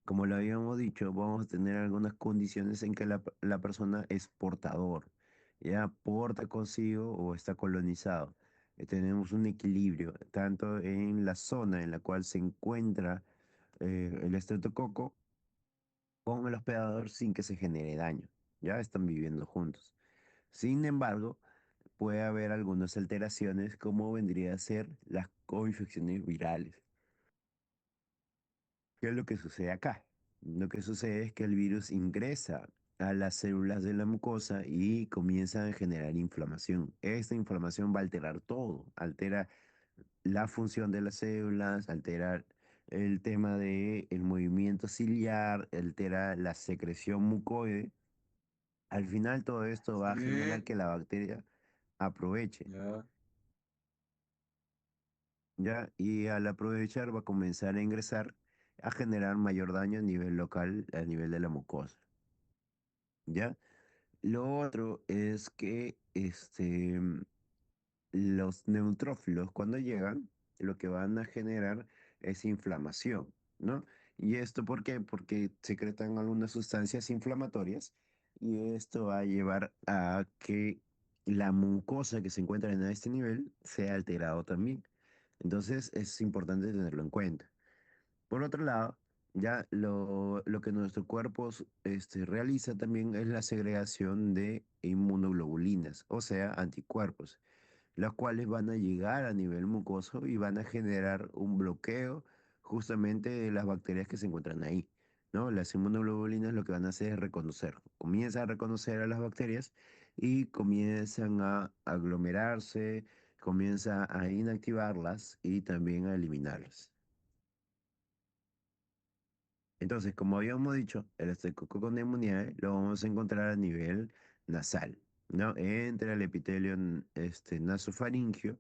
como lo habíamos dicho, vamos a tener algunas condiciones en que la persona es portador, ya porta consigo o está colonizado. Tenemos un equilibrio tanto en la zona en la cual se encuentra el estreptococo con el hospedador sin que se genere daño. Ya están viviendo juntos. Sin embargo, puede haber algunas alteraciones como vendría a ser las coinfecciones virales. ¿Qué es lo que sucede acá? Lo que sucede es que el virus ingresa a las células de la mucosa y comienza a generar inflamación. Esta inflamación va a alterar todo, altera la función de las células, altera el tema del movimiento ciliar, altera la secreción mucoide. Al final todo esto va a generar Sí, que la bacteria aproveche, ya. ¿ya? Y al aprovechar va a comenzar a ingresar a generar mayor daño a nivel local, a nivel de la mucosa. ¿Ya? Lo otro es que los neutrófilos cuando llegan, lo que van a generar es inflamación, ¿no? ¿Y esto por qué? Porque secretan algunas sustancias inflamatorias y esto va a llevar a que la mucosa que se encuentra en este nivel sea alterado también. Entonces es importante tenerlo en cuenta. Por otro lado, ya lo que nuestro cuerpo realiza también es la segregación de inmunoglobulinas, o sea, anticuerpos. los cuales van a llegar a nivel mucoso y van a generar un bloqueo justamente de las bacterias que se encuentran ahí, ¿no? Las inmunoglobulinas lo que van a hacer es reconocer, comienzan a reconocer a las bacterias y comienzan a aglomerarse, comienza a inactivarlas y también a eliminarlas. Entonces, como habíamos dicho, el Staphylococcus pneumoniae lo vamos a encontrar a nivel nasal, ¿no? Entra el epitelio nasofaringio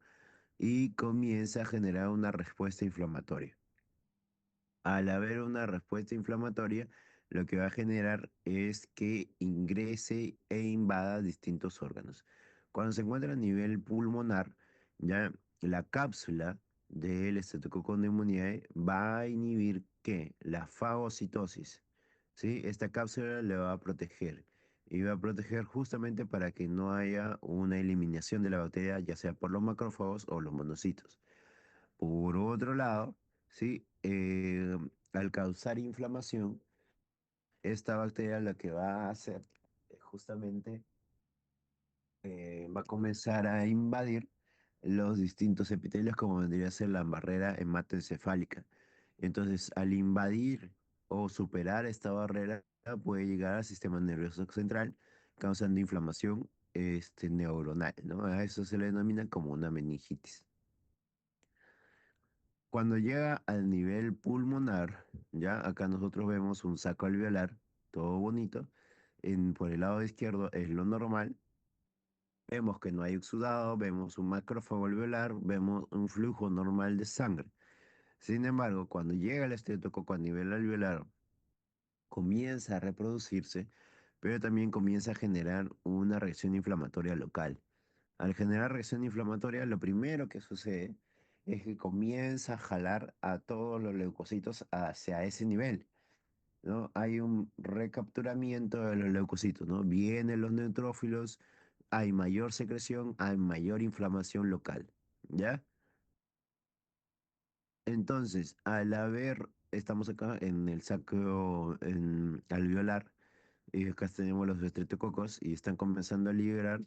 y comienza a generar una respuesta inflamatoria. Al haber una respuesta inflamatoria, lo que va a generar es que ingrese e invada distintos órganos. Cuando se encuentra a nivel pulmonar, ya la cápsula del Streptococcus pneumoniae va a inhibir que la fagocitosis, ¿sí? Esta cápsula le va a proteger y va a proteger justamente para que no haya una eliminación de la bacteria, ya sea por los macrófagos o los monocitos. Por otro lado, ¿sí? Al causar inflamación, esta bacteria lo que va a hacer justamente va a comenzar a invadir los distintos epitelios, como vendría a ser la barrera hematoencefálica. Entonces, al invadir o superar esta barrera, puede llegar al sistema nervioso central, causando inflamación neuronal, ¿no? A eso se le denomina como una meningitis. Cuando llega al nivel pulmonar, ya acá nosotros vemos un saco alveolar, todo bonito. Por el lado izquierdo es lo normal. Vemos que no hay exudado, vemos un macrófago alveolar, vemos un flujo normal de sangre. Sin embargo, cuando llega el estreptococo a nivel alveolar, comienza a reproducirse, pero también comienza a generar una reacción inflamatoria local. Al generar reacción inflamatoria, lo primero que sucede es que comienza a jalar a todos los leucocitos hacia ese nivel, ¿no? Hay un recapturamiento de los leucocitos, ¿no? Vienen los neutrófilos, hay mayor secreción, hay mayor inflamación local, ¿ya? Entonces, estamos acá en el saco alveolar, y acá tenemos los estreptococos y están comenzando a liberar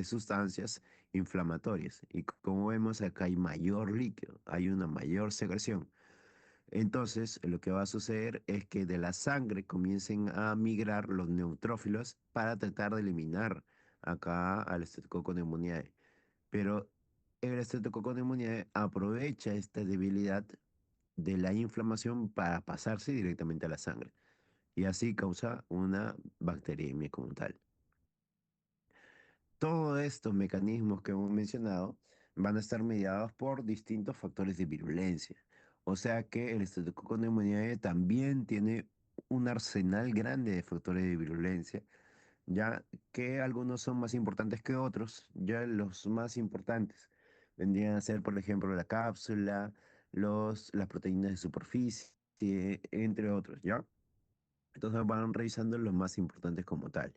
sustancias inflamatorias. Y como vemos, acá hay mayor líquido, hay una mayor secreción. Entonces, lo que va a suceder es que de la sangre comiencen a migrar los neutrófilos para tratar de eliminar acá al Streptococcus pneumoniae. Pero el Streptococcus pneumoniae aprovecha esta debilidad de la inflamación para pasarse directamente a la sangre y así causa una bacteriemia como tal. Todos estos mecanismos que hemos mencionado van a estar mediados por distintos factores de virulencia. O sea que el Streptococcus pneumoniae también tiene un arsenal grande de factores de virulencia, ya que algunos son más importantes que otros. Ya los más importantes vendrían a ser, por ejemplo, la cápsula, las proteínas de superficie, entre otros, ¿ya? Entonces van revisando los más importantes como tal.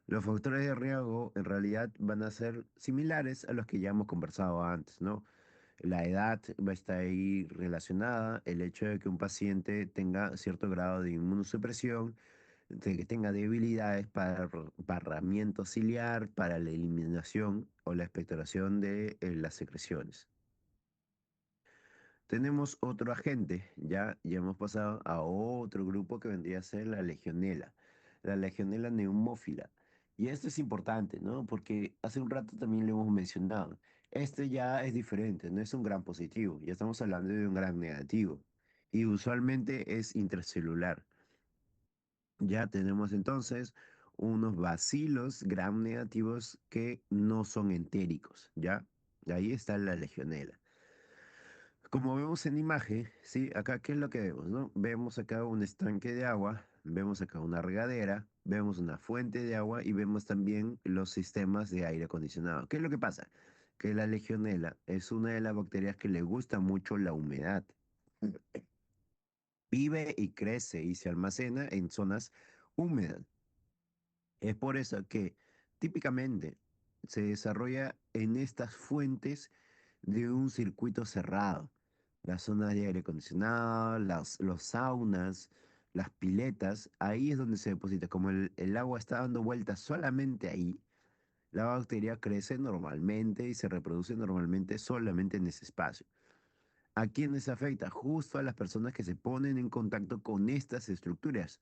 Los factores de riesgo en realidad van a ser similares a los que ya hemos conversado antes, ¿no? La edad va a estar ahí relacionada, el hecho de que un paciente tenga cierto grado de inmunosupresión, de que tenga debilidades para barramiento ciliar, para la eliminación o la expectoración de las secreciones. Tenemos otro agente, ya hemos pasado a otro grupo que vendría a ser la Legionela neumófila. Y esto es importante, ¿no? Porque hace un rato también lo hemos mencionado. Este ya es diferente, no es un gran positivo, ya estamos hablando de un gran negativo. Y usualmente es intracelular. Ya tenemos entonces unos bacilos gram negativos que no son entéricos, ¿ya? Ahí está la legionela. Como vemos en imagen, ¿sí? Acá, ¿qué es lo que vemos, no? Vemos acá un estanque de agua, vemos acá una regadera, vemos una fuente de agua y vemos también los sistemas de aire acondicionado. ¿Qué es lo que pasa? Que la legionela es una de las bacterias que le gusta mucho la humedad. Vive y crece y se almacena en zonas húmedas. Es por eso que típicamente se desarrolla en estas fuentes de un circuito cerrado. Las zonas de aire acondicionado, los saunas, las piletas, ahí es donde se deposita. Como el agua está dando vueltas solamente ahí, La bacteria crece normalmente y se reproduce normalmente solamente en ese espacio. ¿A quiénes afecta? Justo a las personas que se ponen en contacto con estas estructuras.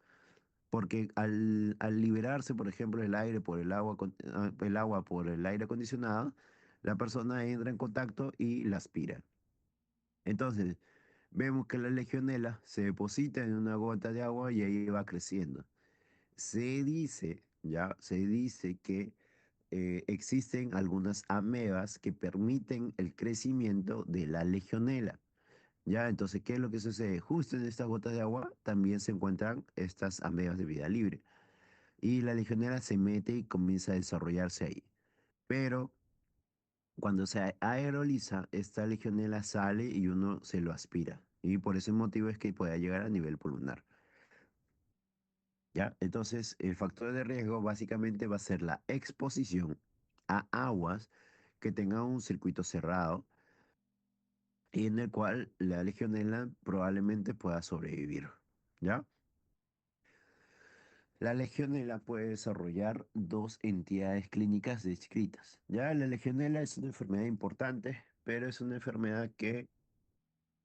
Porque al liberarse, por ejemplo, el aire por el agua por el aire acondicionado, la persona entra en contacto y la aspira. Entonces, vemos que la legionela se deposita en una gota de agua y ahí va creciendo. Se dice que existen algunas amebas que permiten el crecimiento de la legionela. Ya, entonces, ¿qué es lo que sucede? Justo en estas gotas de agua también se encuentran estas amebas de vida libre. Y la legionela se mete y comienza a desarrollarse ahí. Pero cuando se aeroliza, esta legionela sale y uno se lo aspira. Y por ese motivo es que pueda llegar a nivel pulmonar. ¿Ya? Entonces, el factor de riesgo básicamente va a ser la exposición a aguas que tengan un circuito cerrado y en el cual la legionela probablemente pueda sobrevivir. ¿Ya? La legionela puede desarrollar dos entidades clínicas descritas. Ya, la legionela es una enfermedad importante, pero es una enfermedad que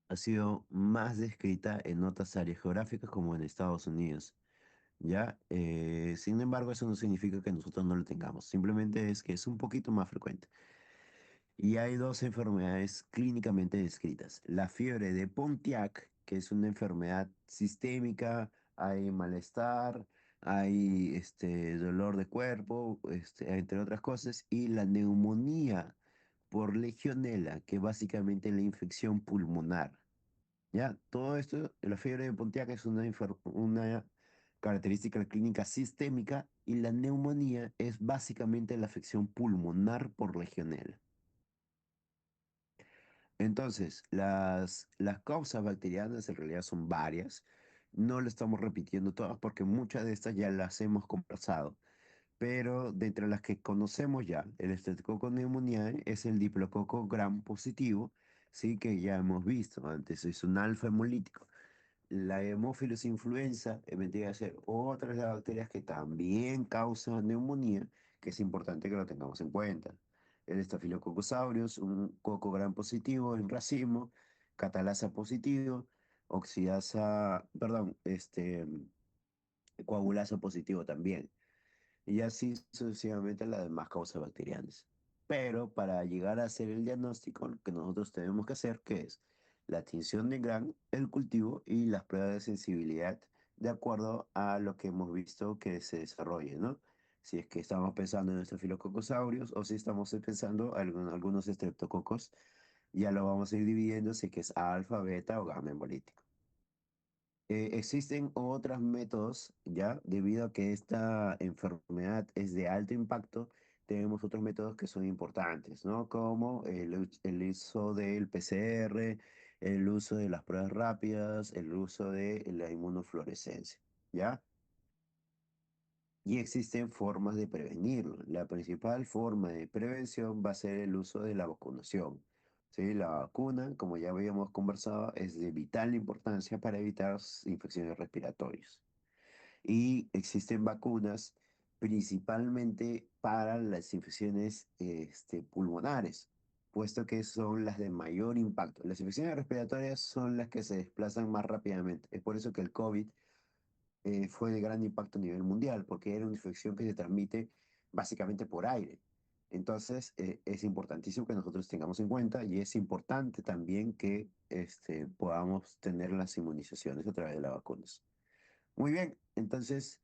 ha sido más descrita en otras áreas geográficas como en Estados Unidos. Ya, sin embargo, eso no significa que nosotros no lo tengamos, simplemente es que es un poquito más frecuente. Y hay dos enfermedades clínicamente descritas. La fiebre de Pontiac, que es una enfermedad sistémica, hay malestar, hay dolor de cuerpo, entre otras cosas, y la neumonía por legionela, que básicamente es la infección pulmonar. ¿Ya? Todo esto, la fiebre de Pontiac es una característica clínica sistémica y la neumonía es básicamente la afección pulmonar por legionela. Entonces, las causas bacterianas en realidad son varias. No lo estamos repitiendo todas porque muchas de estas ya las hemos conversado. Pero de entre las que conocemos ya, el Streptococcus pneumoniae es el diplococo gram positivo, sí, que ya hemos visto antes, es un alfa hemolítico. La Haemophilus influenza vendría a ser otra de las bacterias que también causan neumonía, que es importante que lo tengamos en cuenta. El Staphylococcus aureus, un coco gran positivo en racimo, catalasa positivo, oxidasa, perdón, coagulasa positivo también y así sucesivamente las demás causas bacterianas. Pero para llegar a hacer el diagnóstico, lo que nosotros tenemos que hacer, que es la tinción de Gram, el cultivo y las pruebas de sensibilidad de acuerdo a lo que hemos visto que se desarrolle, ¿no? Si es que estamos pensando en Staphylococcus aureus o si estamos pensando en algunos estreptococos, ya lo vamos a ir dividiendo si es que es alfa, beta o gamma hemolítico. Existen otros métodos, ya, debido a que esta enfermedad es de alto impacto, tenemos otros métodos que son importantes, ¿no? Como el uso del PCR, el uso de las pruebas rápidas, el uso de la inmunofluorescencia, ¿ya? Y existen formas de prevenirlo. La principal forma de prevención va a ser el uso de la vacunación. ¿Sí? La vacuna, como ya habíamos conversado, es de vital importancia para evitar infecciones respiratorias. Y existen vacunas principalmente para las infecciones pulmonares, puesto que son las de mayor impacto. Las infecciones respiratorias son las que se desplazan más rápidamente. Es por eso que el COVID fue de gran impacto a nivel mundial, porque era una infección que se transmite básicamente por aire. Entonces, es importantísimo que nosotros tengamos en cuenta y es importante también que podamos tener las inmunizaciones a través de las vacunas. Muy bien, entonces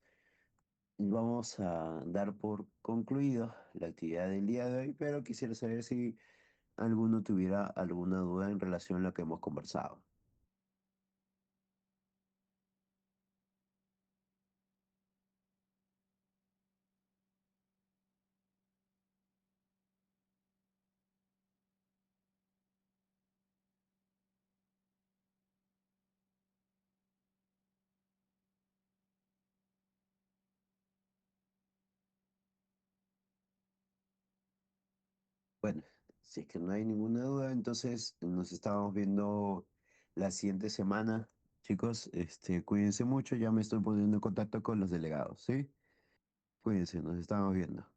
vamos a dar por concluido la actividad del día de hoy, pero quisiera saber si alguno tuviera alguna duda en relación a lo que hemos conversado. Bueno, si es que no hay ninguna duda, entonces nos estamos viendo la siguiente semana. Chicos, cuídense mucho, ya me estoy poniendo en contacto con los delegados, ¿sí? Cuídense, nos estamos viendo.